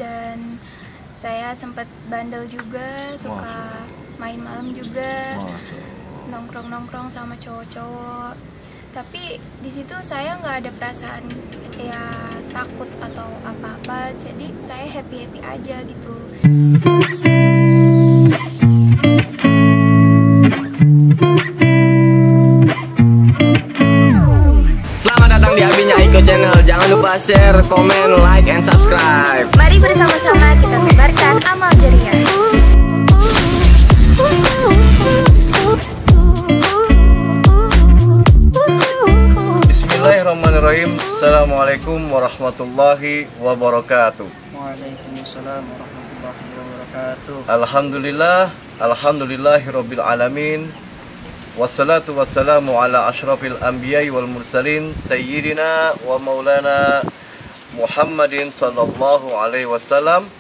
dan saya sempat bandel juga, suka main malam juga, nongkrong sama cowok-cowok. Tapi di situ saya nggak ada perasaan ya takut atau apa-apa, jadi saya happy aja gitu. Di Abinya Aiko Channel. Jangan lupa share, komen, like, and subscribe. Mari bersama-sama kita tebarkan amal jariah. Bismillahirrahmanirrahim. Assalamualaikum warahmatullahi wabarakatuh. Waalaikumsalam warahmatullahi wabarakatuh. Alhamdulillahirabbil alamin. Wassalatu wassalamu ala asyrafil anbiya'i wal mursalin sayyidina wa maulana Muhammadin sallallahu alaihi wasallam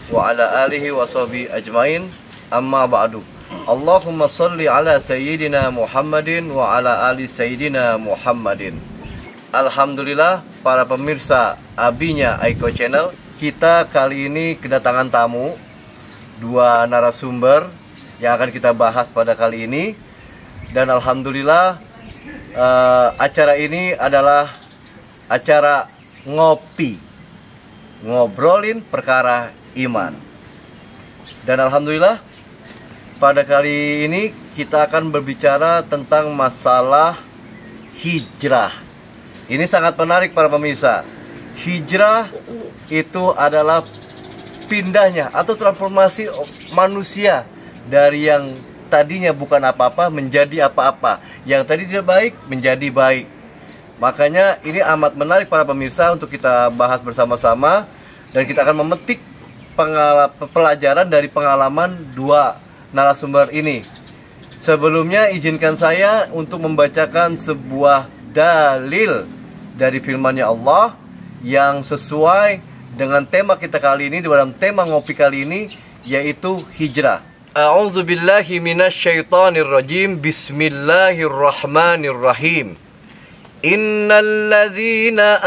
wa ala alihi wa sahbihi ajmain. Amma ba'du. Allahumma salli ala sayyidina Muhammadin wa ala ali sayyidina Muhammadin. Alhamdulillah para pemirsa Abinya Aiko Channel, kita kali ini kedatangan tamu, dua narasumber yang akan kita bahas pada kali ini. Dan alhamdulillah acara ini adalah acara ngopi, ngobrolin perkara iman. Dan alhamdulillah pada kali ini kita akan berbicara tentang masalah hijrah. Ini sangat menarik para pemirsa. Hijrah itu adalah pindahnya atau transformasi manusia dari yang tadinya bukan apa-apa menjadi apa-apa, yang tadi tidak baik menjadi baik. Makanya ini amat menarik para pemirsa untuk kita bahas bersama-sama, dan kita akan memetik pelajaran dari pengalaman dua narasumber ini. Sebelumnya izinkan saya untuk membacakan sebuah dalil dari firman-Nya Allah yang sesuai dengan tema kita kali ini, dalam tema ngopi kali ini, yaitu hijrah. A'udzu billahi minasyaitonir rajim. Bismillahirrahmanirrahim. Innal ladzina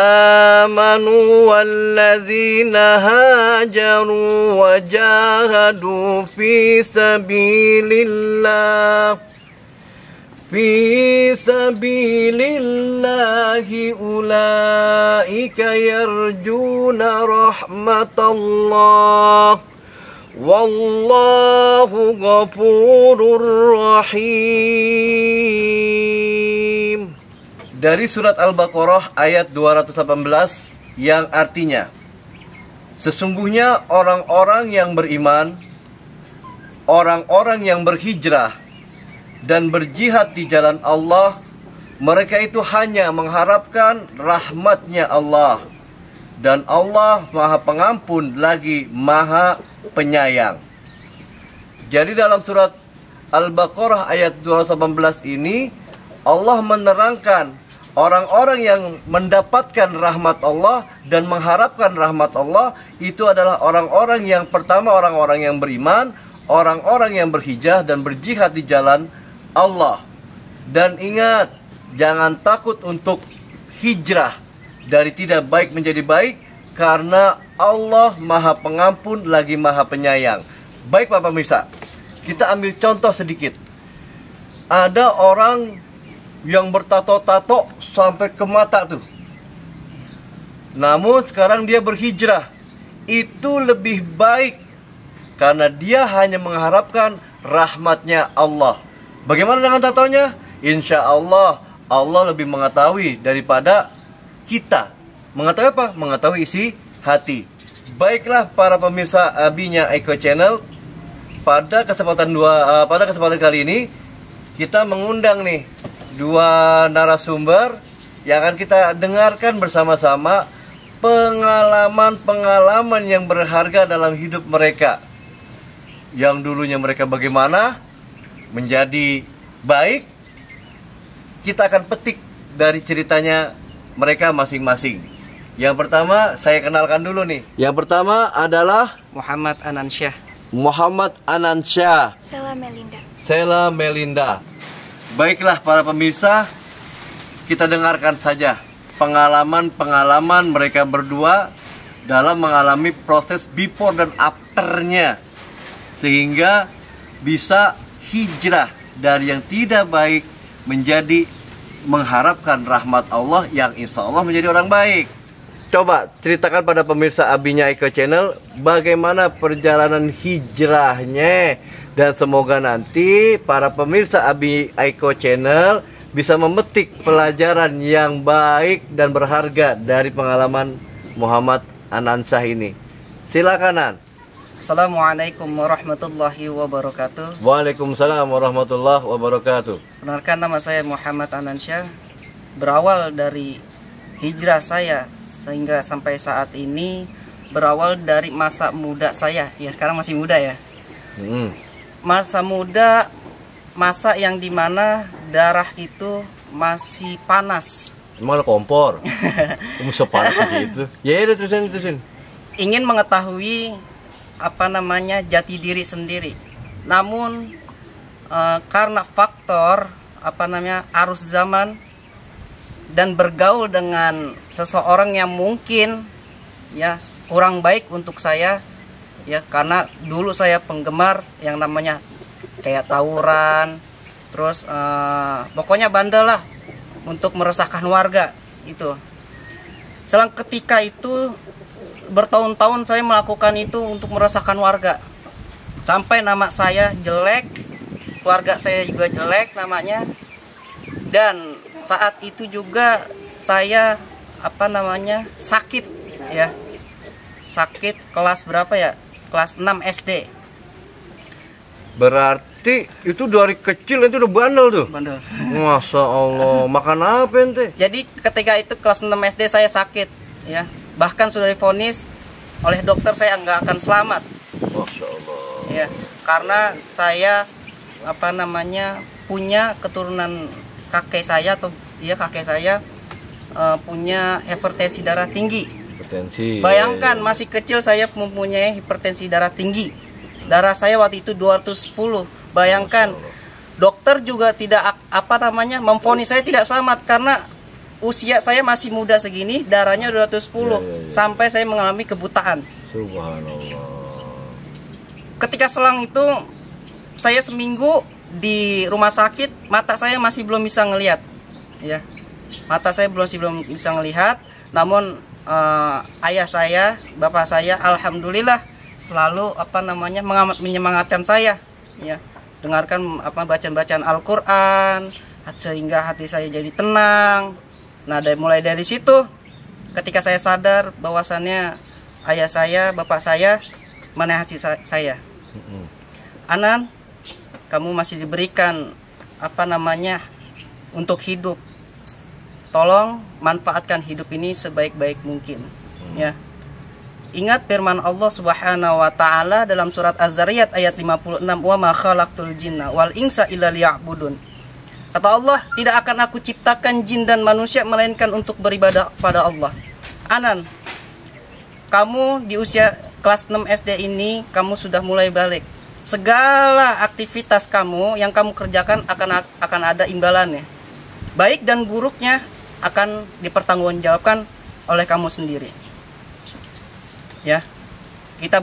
amanu wal ladzina hajaru wa jahadu fi sabilillahi ulaika yarjuna rahmatallah. Wallahu ghafurur rahim. Dari surat Al-Baqarah ayat 218 yang artinya, sesungguhnya orang-orang yang beriman, orang-orang yang berhijrah dan berjihad di jalan Allah, mereka itu hanya mengharapkan rahmat-Nya Allah. Dan Allah Maha Pengampun lagi Maha Penyayang. Jadi dalam surat Al-Baqarah ayat 218 ini, Allah menerangkan orang-orang yang mendapatkan rahmat Allah dan mengharapkan rahmat Allah itu adalah orang-orang yang pertama, orang-orang yang beriman, orang-orang yang berhijrah dan berjihad di jalan Allah. Dan ingat, jangan takut untuk hijrah dari tidak baik menjadi baik, karena Allah Maha Pengampun lagi Maha Penyayang. Baik Pak pemirsa, kita ambil contoh sedikit. Ada orang yang bertato-tato sampai ke mata tuh, namun sekarang dia berhijrah. Itu lebih baik karena dia hanya mengharapkan rahmat-Nya Allah. Bagaimana dengan tatonya? Insya Allah, Allah lebih mengetahui daripada kita. Mengetahui apa? Mengetahui isi hati. Baiklah para pemirsa Abinya Aiko Channel, pada kesempatan kali ini kita mengundang nih dua narasumber yang akan kita dengarkan bersama-sama pengalaman-pengalaman yang berharga dalam hidup mereka. Yang dulunya mereka bagaimana menjadi baik, kita akan petik dari ceritanya mereka masing-masing. Yang pertama saya kenalkan dulu nih. Yang pertama adalah Muhammad Anansyah. Sela Melinda. Baiklah para pemirsa, kita dengarkan saja pengalaman-pengalaman mereka berdua dalam mengalami proses before dan afternya, sehingga bisa hijrah dari yang tidak baik menjadi mengharapkan rahmat Allah yang insya Allah menjadi orang baik. Coba ceritakan pada pemirsa Abinya Iko Channel bagaimana perjalanan hijrahnya, dan semoga nanti para pemirsa Abi Iko Channel bisa memetik pelajaran yang baik dan berharga dari pengalaman Muhammad Anansyah ini. Silakan, An. Assalamualaikum warahmatullahi wabarakatuh. Waalaikumsalam warahmatullahi wabarakatuh. Perkenalkan, nama saya Muhammad Anansyah. Berawal dari hijrah saya sehingga sampai saat ini, berawal dari masa muda saya. Ya, sekarang masih muda ya. Masa muda, masa yang dimana darah itu masih panas. Emang ada kompor? Kamu sepanas gitu? Ya udah, terusin. Ingin mengetahui jati diri sendiri. Namun karena faktor arus zaman dan bergaul dengan seseorang yang mungkin ya kurang baik untuk saya, ya, karena dulu saya penggemar yang namanya kayak tawuran, terus pokoknya bandel lah untuk meresahkan warga itu. Selang ketika itu bertahun-tahun saya melakukan itu untuk meresahkan warga, sampai nama saya jelek, keluarga saya juga jelek namanya. Dan saat itu juga saya sakit ya, sakit kelas berapa ya, kelas 6 SD. Berarti itu dari kecil itu udah bandel tuh? Bandel. Masya Allah. Makan apa ente? Jadi ketika itu kelas 6 SD saya sakit ya. Bahkan sudah divonis oleh dokter saya nggak akan selamat. Masya Allah. Ya, karena saya punya keturunan kakek saya punya hipertensi darah tinggi. Hipertensi. Bayangkan masih kecil saya mempunyai hipertensi darah tinggi. Darah saya waktu itu 210. Bayangkan dokter juga tidak memvonis saya tidak selamat karena usia saya masih muda segini, darahnya 210 sampai saya mengalami kebutaan. Subhanallah. Ketika selang itu saya seminggu di rumah sakit, mata saya masih belum bisa ngelihat. Ya. Mata saya belum bisa ngelihat, namun ayah saya, bapak saya alhamdulillah selalu menyemangatkan saya, ya. Dengarkan bacaan-bacaan Al-Qur'an sehingga hati saya jadi tenang. Nah, mulai dari situ ketika saya sadar bahwasannya ayah saya, bapak saya menasihati saya. Anan, kamu masih diberikan untuk hidup. Tolong manfaatkan hidup ini sebaik-baik mungkin, ya. Ingat firman Allah Subhanahu wa taala dalam surat Az-Zariyat ayat 56, "Wa ma khalaqtul jinna wal insa illa liya'budun." Kata Allah, tidak akan aku ciptakan jin dan manusia melainkan untuk beribadah pada Allah. Anan, kamu di usia kelas 6 SD ini kamu sudah mulai balik. Segala aktivitas kamu yang kamu kerjakan akan ada imbalannya. Baik dan buruknya akan dipertanggungjawabkan oleh kamu sendiri. Ya. Kita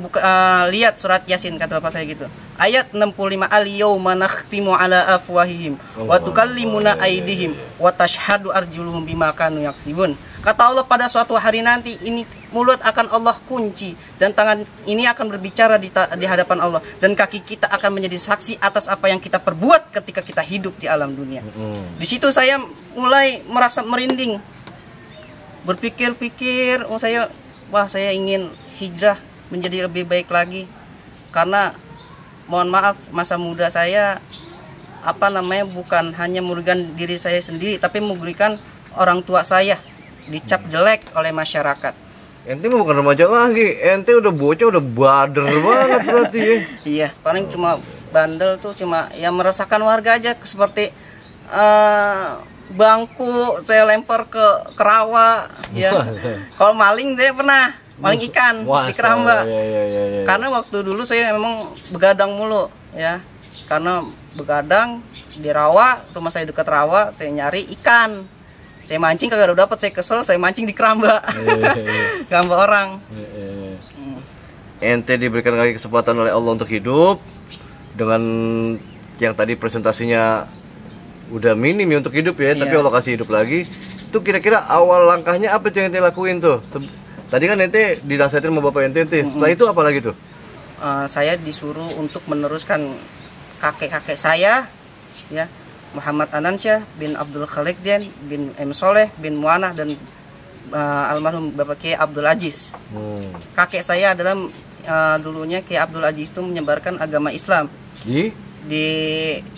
lihat surat Yasin, kata bapak saya gitu. Ayat 65, al-yauma nakhtimu ala afwahihim wa tukallimuna aydihim wa tashhadu arjuluhum bima kanu yaksibun. Kata Allah, pada suatu hari nanti ini mulut akan Allah kunci dan tangan ini akan berbicara di hadapan Allah, dan kaki kita akan menjadi saksi atas apa yang kita perbuat ketika kita hidup di alam dunia. Di situ saya mulai merasa merinding. Berpikir-pikir, saya ingin hijrah menjadi lebih baik lagi, karena mohon maaf masa muda saya bukan hanya merugikan diri saya sendiri, tapi merugikan orang tua saya, dicap jelek oleh masyarakat. Ente mau bukan remaja lagi, ente udah bocah, udah bader banget berarti ya. Iya, paling cuma bandel tuh, cuma ya meresahkan warga aja, seperti bangku saya lempar ke rawa ya. Kalau maling saya pernah maling ikan di keramba. Ya. Karena waktu dulu saya memang begadang mulu ya. Karena begadang di rawa, rumah saya dekat rawa, saya nyari ikan. Saya mancing kagak dapat, saya kesel, saya mancing di keramba. Keramba orang. Ente diberikan lagi kesempatan oleh Allah untuk hidup dengan yang tadi presentasinya udah minim ya untuk hidup ya, tapi Allah kasih hidup lagi. Itu kira-kira awal langkahnya apa yang ente lakuin tuh? Tadi kan ente dinasihatin sama bapak ente, setelah itu apa lagi tuh? Saya disuruh untuk meneruskan kakek-kakek saya, ya, Muhammad Anansyah bin Abdul Khalik Zain bin M. Soleh bin Muanah dan almarhum Bapak Kiai Abdul Aziz. Kakek saya adalah dulunya Kiai Abdul Aziz itu menyebarkan agama Islam di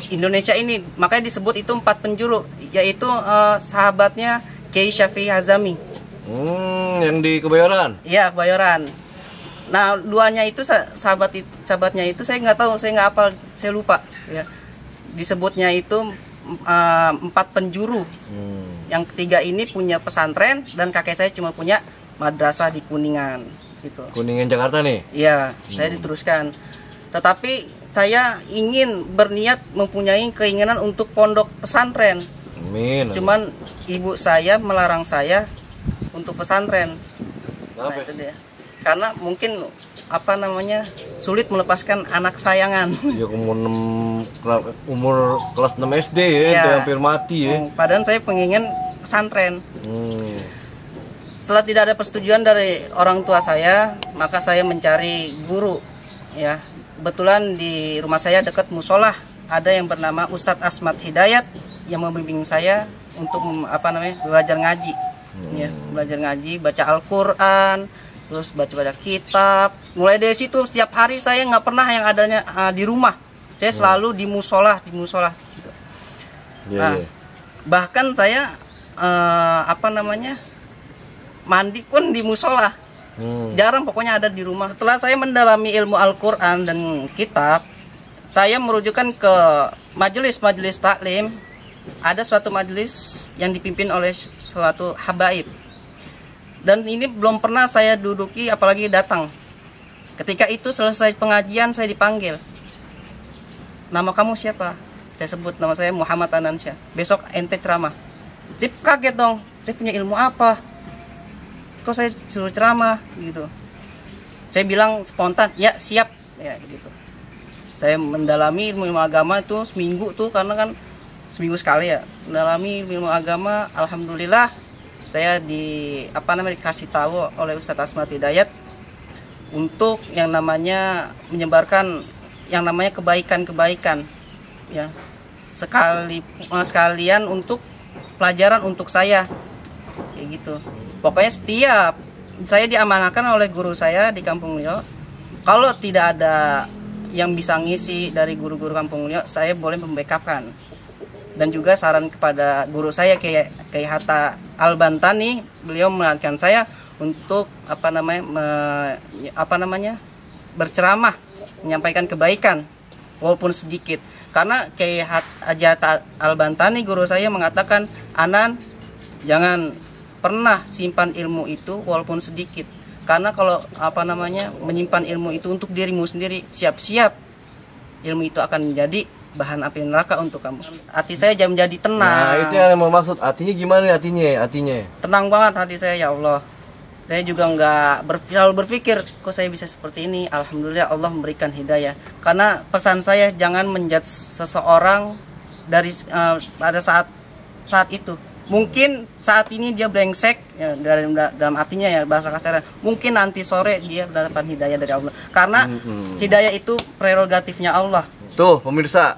Indonesia ini, makanya disebut itu 4 penjuru, yaitu sahabatnya Kiai Syafi'i Hazami. Yang di Kebayoran? Iya, Kebayoran. Nah, duanya itu sahabatnya itu saya nggak tahu, saya nggak hafal, saya lupa. Ya, disebutnya itu 4 penjuru. Yang ketiga ini punya pesantren dan kakek saya cuma punya madrasah di Kuningan. Gitu. Kuningan Jakarta nih? Iya, saya diteruskan. Tetapi saya ingin berniat mempunyai keinginan untuk pondok pesantren. Amin. Cuman ibu saya melarang saya untuk pesantren. Nah, itu dia. Karena mungkin sulit melepaskan anak sayangan. Ya umur kelas 6 SD ya, hampir mati ya. Padahal saya pengen pesantren. Setelah tidak ada persetujuan dari orang tua saya, maka saya mencari guru. Ya, kebetulan di rumah saya dekat musola ada yang bernama Ustadz Asmat Hidayat yang membimbing saya untuk belajar ngaji. Ya, belajar ngaji, baca Al-Quran, terus baca kitab. Mulai dari situ setiap hari saya nggak pernah yang adanya di rumah. Saya selalu di musola situ. Nah, bahkan saya mandi pun di musola. Jarang pokoknya ada di rumah. Setelah saya mendalami ilmu Al-Quran dan kitab, saya merujukan ke majelis taklim. Ada suatu majelis yang dipimpin oleh suatu habaib. Dan ini belum pernah saya duduki, apalagi datang. Ketika itu selesai pengajian, saya dipanggil. Nama kamu siapa? Saya sebut nama saya Muhammad Anansyah. Besok ente ceramah. Saya kaget dong. Saya punya ilmu apa? Kok saya suruh ceramah gitu? Saya bilang spontan, ya siap, ya gitu. Saya mendalami ilmu agama itu seminggu tuh, karena kan seminggu sekali ya. Mendalami ilmu agama, alhamdulillah. Saya dikasih tahu oleh Ustadz Asmat Hidayat untuk yang namanya menyebarkan yang namanya kebaikan-kebaikan, ya, sekalian untuk pelajaran untuk saya, kayak gitu. Pokoknya setiap saya diamanahkan oleh guru saya di Kampung Mulyo, kalau tidak ada yang bisa ngisi dari guru-guru Kampung Mulyo, saya boleh membackupkan. Dan juga saran kepada guru saya Kiai Hatta Al-Bantani, beliau mengingatkan saya untuk berceramah, menyampaikan kebaikan walaupun sedikit. Karena Kiai Hatta Al-Bantani guru saya mengatakan, Anan, jangan pernah simpan ilmu itu walaupun sedikit. Karena kalau menyimpan ilmu itu untuk dirimu sendiri, siap-siap ilmu itu akan menjadi bahan api neraka untuk kamu. Hati saya menjadi tenang. Nah, itu yang mau maksud. Hatinya gimana hatinya? Tenang banget hati saya, ya Allah. Saya juga nggak selalu berpikir, kok saya bisa seperti ini. Alhamdulillah Allah memberikan hidayah. Karena pesan saya, jangan menjudge seseorang dari pada saat itu. Mungkin saat ini dia brengsek, ya, dalam artinya ya bahasa kasar. Mungkin nanti sore dia mendapat hidayah dari Allah. Karena hidayah itu prerogatifnya Allah. Tuh pemirsa,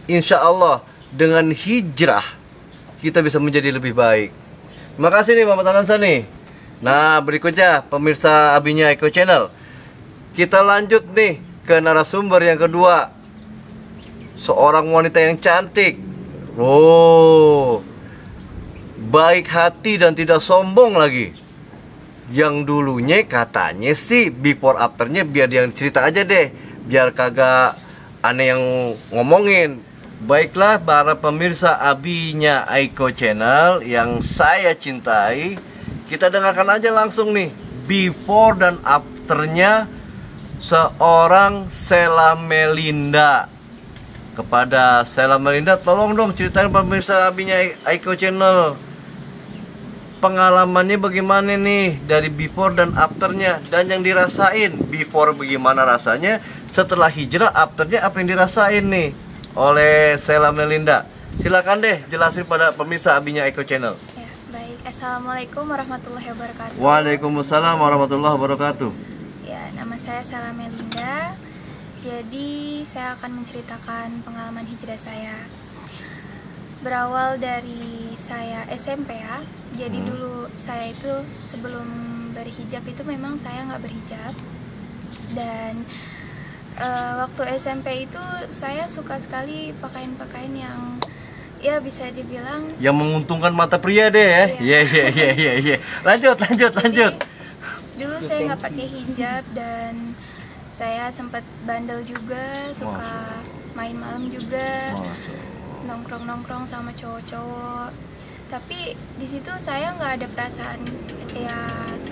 insya Allah dengan hijrah kita bisa menjadi lebih baik. Terima kasih nih Bapak Anansyah nih. Nah, berikutnya pemirsa Abinya Eko Channel, kita lanjut nih ke narasumber yang kedua. Seorang wanita yang cantik, baik hati dan tidak sombong lagi. Yang dulunya katanya sih before afternya biar dia cerita aja deh, biar kagak aneh yang ngomongin. Baiklah para pemirsa Abinya Eko Channel yang saya cintai, kita dengarkan aja langsung nih before dan afternya seorang Sheila Melinda. Kepada Sheila Melinda, tolong dong ceritain pemirsa Abinya Eko Channel, pengalamannya bagaimana nih dari before dan afternya, dan yang dirasain before bagaimana rasanya, setelah hijrah afternya apa yang dirasain nih oleh Sheila Melinda. Silakan deh jelasin pada pemirsa Abinya Eko Channel. Ya, baik. Assalamualaikum warahmatullahi wabarakatuh. Waalaikumsalam warahmatullahi wabarakatuh. Ya, nama saya Sheila Melinda. Jadi saya akan menceritakan pengalaman hijrah saya. Berawal dari saya SMP ya. Jadi dulu saya itu sebelum berhijab itu memang saya nggak berhijab. Dan waktu SMP itu saya suka sekali pakaian-pakaian yang ya bisa dibilang yang menguntungkan mata pria deh ya. Iya. Lanjut. Jadi, dulu saya nggak pakai hijab dan saya sempat bandel juga, suka main malam juga, nongkrong sama cowok-cowok. Tapi di situ saya nggak ada perasaan ya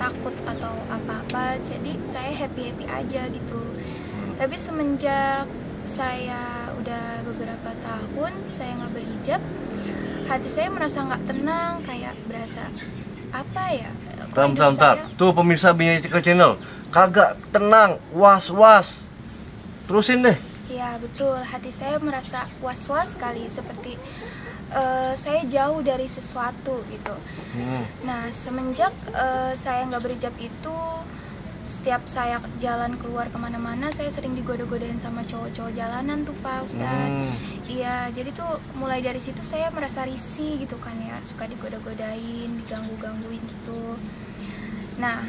takut atau apa-apa, jadi saya happy aja gitu. Tapi semenjak saya udah beberapa tahun saya nggak berhijab, hati saya merasa nggak tenang, kayak berasa apa ya? Bentar. Tuh pemirsa Abinya Eko Channel, kagak tenang, was-was. Terusin deh. Ya betul, hati saya merasa was-was sekali, seperti saya jauh dari sesuatu gitu. Nah semenjak saya nggak berhijab itu, setiap saya jalan keluar kemana-mana saya sering digoda-godain sama cowok-cowok jalanan tuh Pak Ustadz. Iya, jadi tuh mulai dari situ saya merasa risih gitu kan ya, suka digoda-godain, diganggu-gangguin gitu. Nah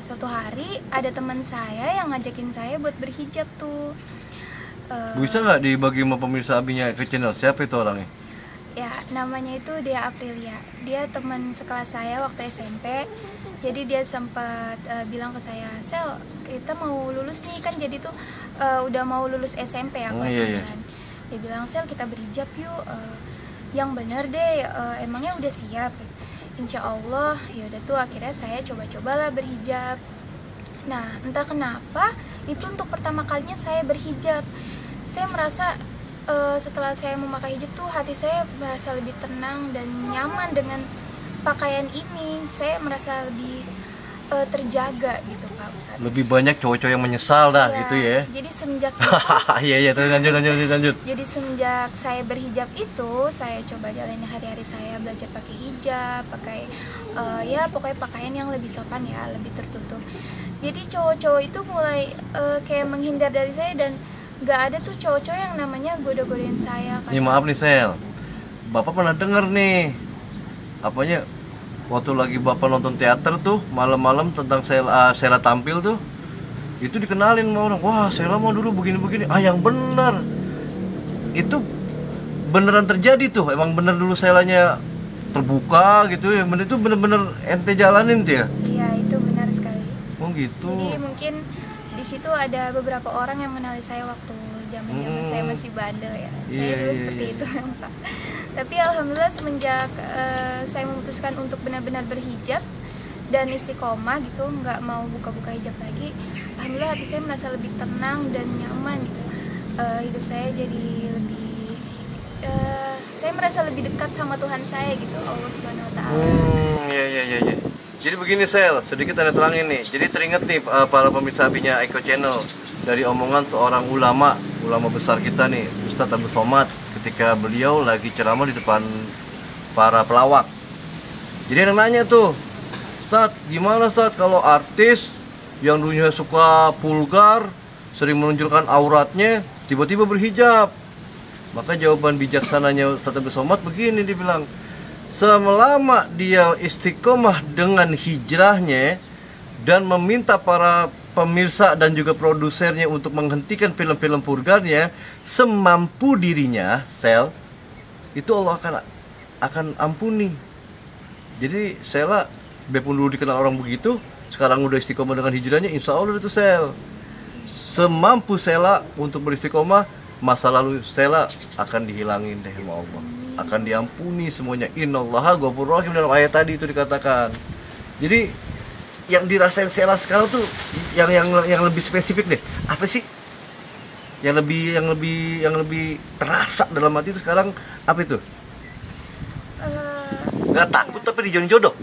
suatu hari ada teman saya yang ngajakin saya buat berhijab tuh. Bisa nggak dibagi sama pemirsa Abinya Eko Channel, siapa itu orangnya? Ya, namanya itu Dea Aprilia. Dia teman sekelas saya waktu SMP. Jadi dia sempat bilang ke saya, "Sel, kita mau lulus nih kan." Jadi tuh udah mau lulus SMP ya kelas 9. Dia bilang, "Sel, kita berhijab yuk. Yang bener deh, emangnya udah siap?" Insya Allah. Ya udah tuh akhirnya saya coba-cobalah berhijab. Nah, entah kenapa itu untuk pertama kalinya saya berhijab. Saya merasa setelah saya memakai hijab tuh hati saya merasa lebih tenang dan nyaman dengan pakaian ini. Saya merasa lebih terjaga gitu Pak Ustadz. Lebih banyak cowok-cowok yang menyesal dah gitu ya. Jadi semenjak itu, Iya, lanjut. jadi semenjak saya berhijab itu, saya coba jalani hari-hari saya, belajar pakai hijab, pakai ya pokoknya pakaian yang lebih sopan ya, lebih tertutup. Jadi cowok-cowok itu mulai kayak menghindar dari saya, dan nggak ada tuh cowok-cowok yang namanya goda-godain saya. Nih maaf nih Sel, Bapak pernah denger nih apanya waktu lagi Bapak nonton teater tuh malam-malam tentang Sheila tampil tuh, itu dikenalin sama orang, wah Sheila mau dulu begini-begini. Yang bener itu beneran terjadi tuh, emang bener dulu Sheilanya terbuka gitu ya, bener itu bener-bener ente jalanin tuh ya? Iya, itu benar sekali. Oh gitu. Jadi mungkin di situ ada beberapa orang yang mengenali saya waktu zaman saya masih bandel ya. Saya dulu seperti itu Pak. Tapi alhamdulillah semenjak saya memutuskan untuk benar-benar berhijab dan istiqomah gitu, nggak mau buka-buka hijab lagi, alhamdulillah hati saya merasa lebih tenang dan nyaman gitu. Hidup saya jadi lebih saya merasa lebih dekat sama Tuhan saya gitu, Allah Subhanahu Wa Taala. Iya. Jadi begini Sel, sedikit ada terangin nih. Jadi teringat nih para pemirsa Abinya Eko Channel, dari omongan seorang ulama besar kita nih, Ustadz Abdul Somad, ketika beliau lagi ceramah di depan para pelawak. Jadi ada yang nanya tuh, Ustadz, gimana Ustadz kalau artis yang dulunya suka vulgar, sering menunjukkan auratnya, tiba-tiba berhijab? Maka jawaban bijaksananya Ustadz Abdul Somad begini, dibilang, selama dia istiqomah dengan hijrahnya dan meminta para pemirsa dan juga produsernya untuk menghentikan film-film vulgarnya semampu dirinya, Sel, itu Allah akan ampuni. Jadi Sheila, biarpun dulu dikenal orang begitu, sekarang udah istiqomah dengan hijrahnya, insya Allah itu Sel, semampu Sheila untuk beristiqomah, masa lalu Sheila akan dihilangin deh sama Allah, akan diampuni semuanya. Innallaha ghafurur rahim, dalam ayat tadi itu dikatakan. Jadi yang dirasain Sheila sekarang tuh yang lebih spesifik deh. Apa sih? Yang lebih terasa dalam hati itu sekarang apa itu? Nggak takut tapi dijodoh?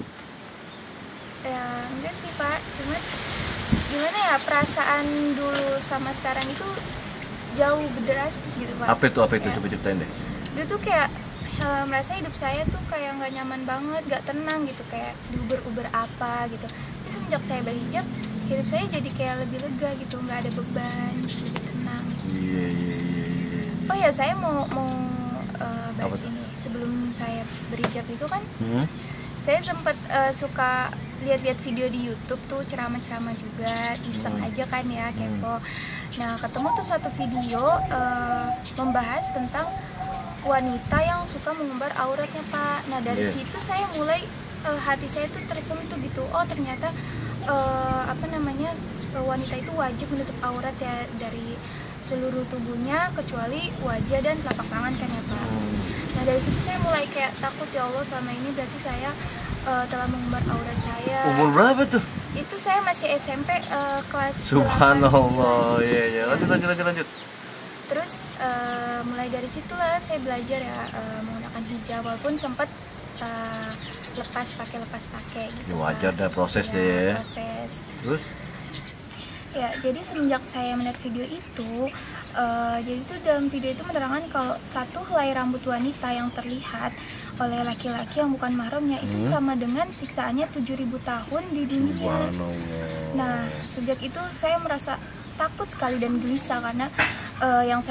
Ya enggak sih Pak, cuman gimana ya, perasaan dulu sama sekarang itu jauh drastis gitu Pak. Apa itu Ya. coba ceritain deh. Dulu tuh kayak merasa hidup saya tuh kayak nggak nyaman banget, nggak tenang gitu, kayak diuber-uber apa gitu. Tapi semenjak saya berhijab, hidup saya jadi kayak lebih lega gitu, nggak ada beban, lebih tenang. Iya. Oh ya, saya mau Apa bahas tuh? ini. Sebelum saya berhijab itu kan, saya sempat suka lihat-lihat video di YouTube tuh, ceramah-ceramah juga, iseng aja kan ya, kepo. Nah, ketemu tuh satu video membahas tentang wanita yang suka mengumbar auratnya Pak. Nah, dari situ saya mulai hati saya tuh tersentuh gitu. Oh, ternyata wanita itu wajib menutup aurat ya dari seluruh tubuhnya kecuali wajah dan telapak tangan kan ya Pak. Nah, dari situ saya mulai kayak takut, ya Allah, selama ini berarti saya telah mengumbar aurat saya. Umur berapa tuh? Itu saya masih SMP kelas 8. Subhanallah. Iya. Lanjut. Terus mulai dari situlah saya belajar ya menggunakan hijab, walaupun sempat lepas pakai gitu. Ya, wajar Pak. dah, proses Ya, deh ya. Proses. Terus? Ya, jadi semenjak saya melihat video itu, jadi itu dalam video itu menerangkan kalau satu helai rambut wanita yang terlihat oleh laki-laki yang bukan mahramnya itu sama dengan siksaannya 7.000 tahun di dunia. Subhanallah. Nah, sejak itu saya merasa takut sekali dan gelisah karena yang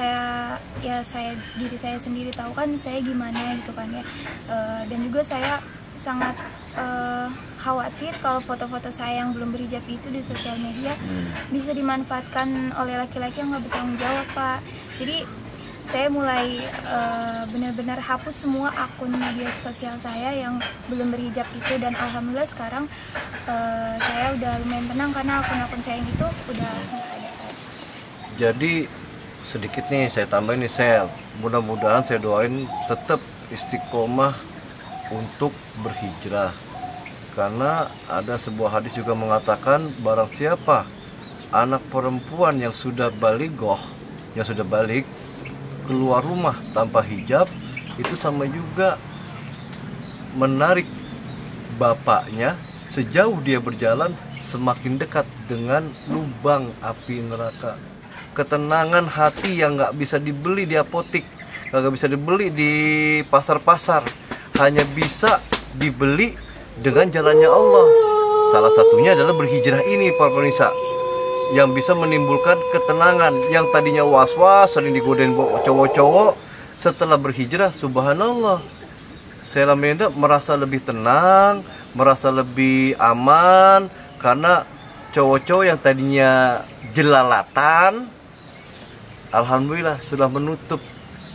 diri saya sendiri tahu kan saya gimana gitu kan ya. Dan juga saya sangat khawatir kalau foto-foto saya yang belum berhijab itu di sosial media bisa dimanfaatkan oleh laki-laki yang nggak bertanggung jawab Pak. Jadi saya mulai benar-benar hapus semua akun media sosial saya yang belum berhijab itu, dan alhamdulillah sekarang saya udah lumayan tenang karena akun-akun saya yang itu udah nggak ada. Jadi sedikit nih saya tambahin nih Sel. Mudah-mudahan saya doain tetap istiqomah untuk berhijrah. Karena ada sebuah hadis juga mengatakan barang siapa anak perempuan yang sudah balighah, yang sudah balik keluar rumah tanpa hijab, itu sama juga menarik bapaknya sejauh dia berjalan semakin dekat dengan lubang api neraka. Ketenangan hati yang nggak bisa dibeli di apotik, nggak bisa dibeli di pasar-pasar, hanya bisa dibeli dengan jalannya Allah. Salah satunya adalah berhijrah ini para pemirsa, yang bisa menimbulkan ketenangan. Yang tadinya was-was, sering digodain cowok-cowok, setelah berhijrah, subhanallah, Sheila Melinda merasa lebih tenang, merasa lebih aman, karena cowok-cowok yang tadinya jelalatan, alhamdulillah sudah menutup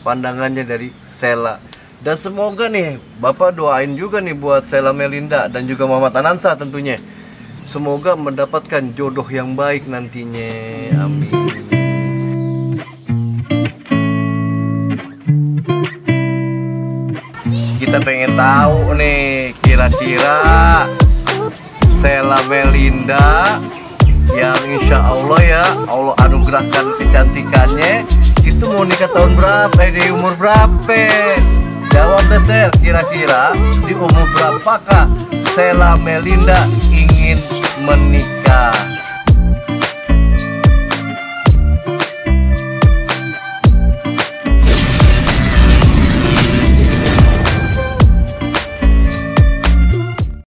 pandangannya dari Sheila. Dan semoga nih Bapak doain juga nih buat Sheila Melinda dan juga Muhammad Anansa tentunya, semoga mendapatkan jodoh yang baik nantinya, amin. Kita pengen tahu nih, kira-kira Sheila Melinda yang insya Allah ya Allah anugerahkan kecantikannya itu mau nikah tahun berapa, di umur berapa? Jawab deh Sel, kira-kira di umur berapakah Sheila Melinda ingin menikah?